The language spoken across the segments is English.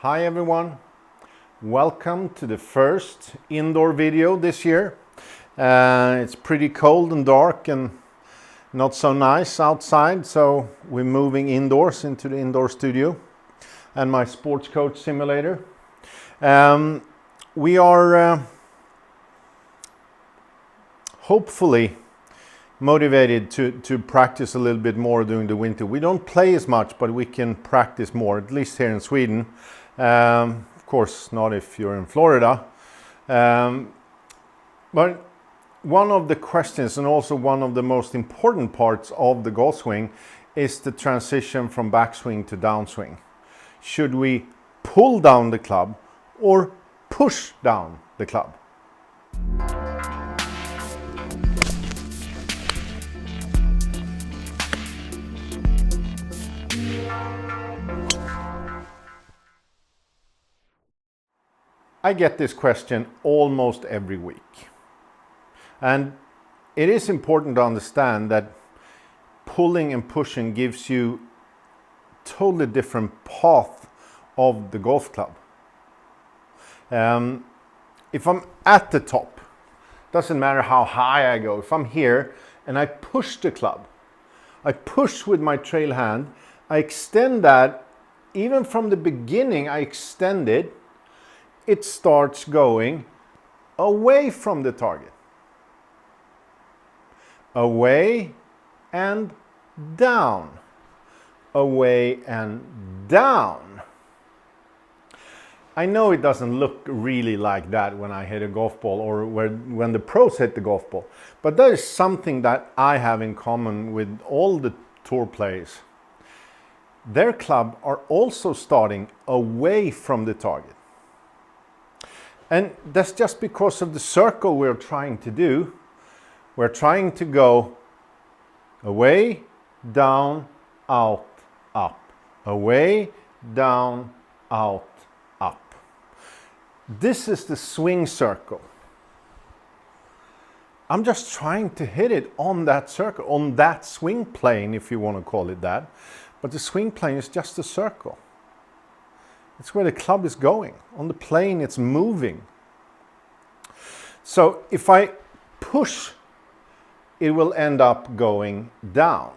Hi everyone, welcome to the first indoor video this year. It's pretty cold and dark and not so nice outside, so we're moving indoors into the indoor studio and my sports coach simulator. We are hopefully motivated to practice a little bit more during the winter. We don't play as much, but we can practice more, at least here in Sweden. Of course, not if you're in Florida. But one of the questions, and also one of the most important parts of the golf swing, is the transition from backswing to downswing. Should we pull down the club or push down the club? I get this question almost every week. And it is important to understand that pulling and pushing gives you totally different path of the golf club. If I'm at the top, doesn't matter how high I go. If I'm here and I push the club, I push with my trail hand, I extend that, even from the beginning I extend it, it starts going away from the target. Away and down. Away and down. I know it doesn't look really like that when I hit a golf ball or when the pros hit the golf ball, but that is something that I have in common with all the tour players. Their club are also starting away from the target. And that's just because of the circle we're trying to do. We're trying to go away, down, out, up. Away, down, out, up. This is the swing circle. I'm just trying to hit it on that circle, on that swing plane, if you want to call it that. But the swing plane is just a circle. It's where the club is going. On the plane, it's moving. So if I push, it will end up going down.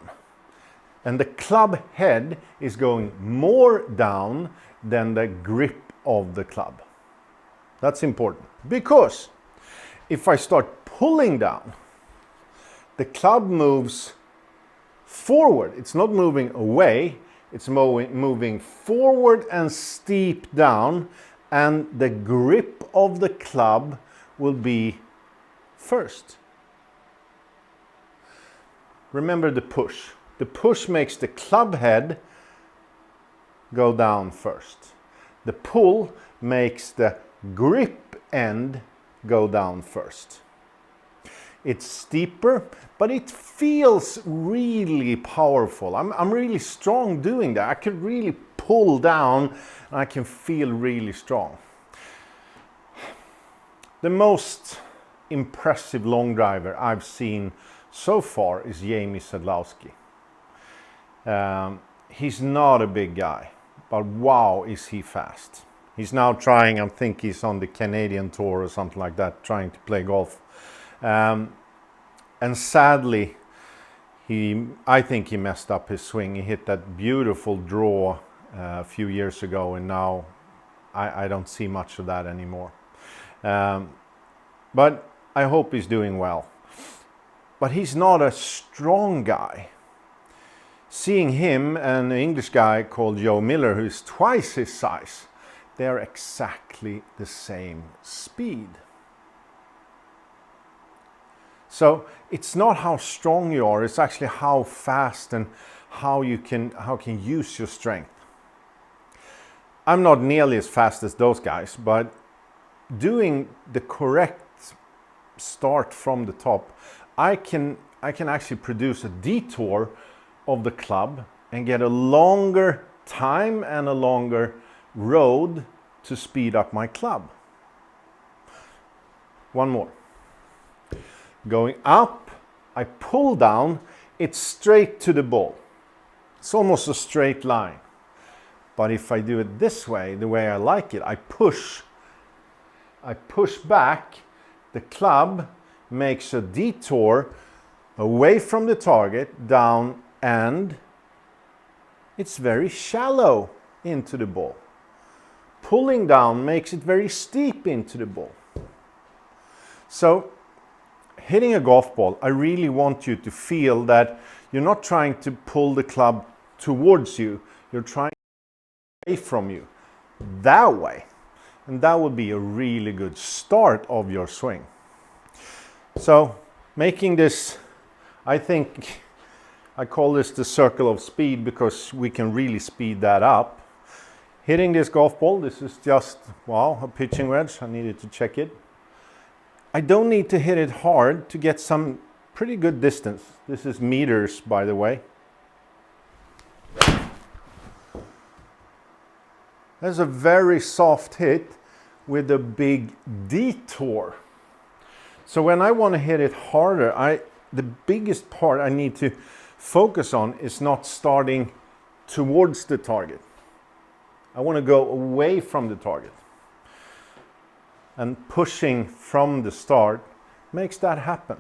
And the club head is going more down than the grip of the club. That's important. Because if I start pulling down, the club moves forward. It's not moving away. It's moving forward and steep down, and the grip of the club will be first. Remember the push. The push makes the club head go down first. The pull makes the grip end go down first. It's steeper, but it feels really powerful. I'm really strong doing that. I can really pull down and I can feel really strong. The most impressive long driver I've seen so far is Jamie Sadlowski. He's not a big guy, but wow, is he fast. He's now trying, I think he's on the Canadian tour or something like that, trying to play golf. And sadly, I think he messed up his swing. He hit that beautiful draw a few years ago, and now I don't see much of that anymore. But I hope he's doing well. But he's not a strong guy. Seeing him and an English guy called Joe Miller, who's twice his size, they're exactly the same speed. So it's not how strong you are, it's actually how fast and how you can use your strength. I'm not nearly as fast as those guys, but doing the correct start from the top, I can actually produce a detour of the club and get a longer time and a longer road to speed up my club. One more. Going up, I pull down, it's straight to the ball. It's almost a straight line. But if I do it this way, the way I like it, I push back, the club makes a detour away from the target, down, and it's very shallow into the ball. Pulling down makes it very steep into the ball. So hitting a golf ball, I really want you to feel that you're not trying to pull the club towards you, you're trying away from you, that way. And that would be a really good start of your swing. So making this, I think, I call this the circle of speed because we can really speed that up. Hitting this golf ball, this is just, wow, a pitching wedge. I needed to check it. I don't need to hit it hard to get some pretty good distance. This is meters, by the way. There's a very soft hit with a big detour. So when I want to hit it harder, the biggest part I need to focus on is not starting towards the target. I want to go away from the target. And pushing from the start makes that happen.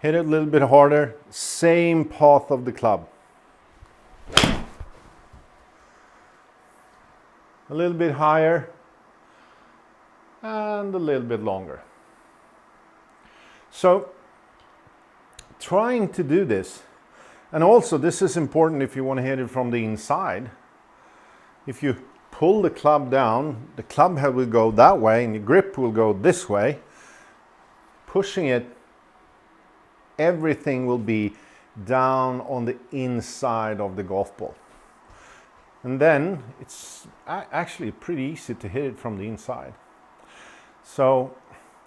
Hit it a little bit harder, same path of the club. A little bit higher and a little bit longer. So trying to do this, and also this is important if you want to hit it from the inside. If you pull the club down, the club head will go that way and the grip will go this way. Pushing it, everything will be down on the inside of the golf ball. And then it's actually pretty easy to hit it from the inside. So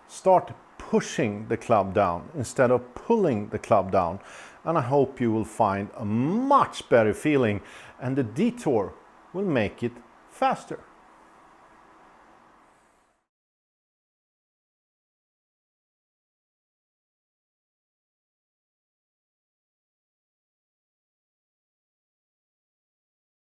start pushing the club down instead of pulling the club down. And I hope you will find a much better feeling, and the detour will make it faster.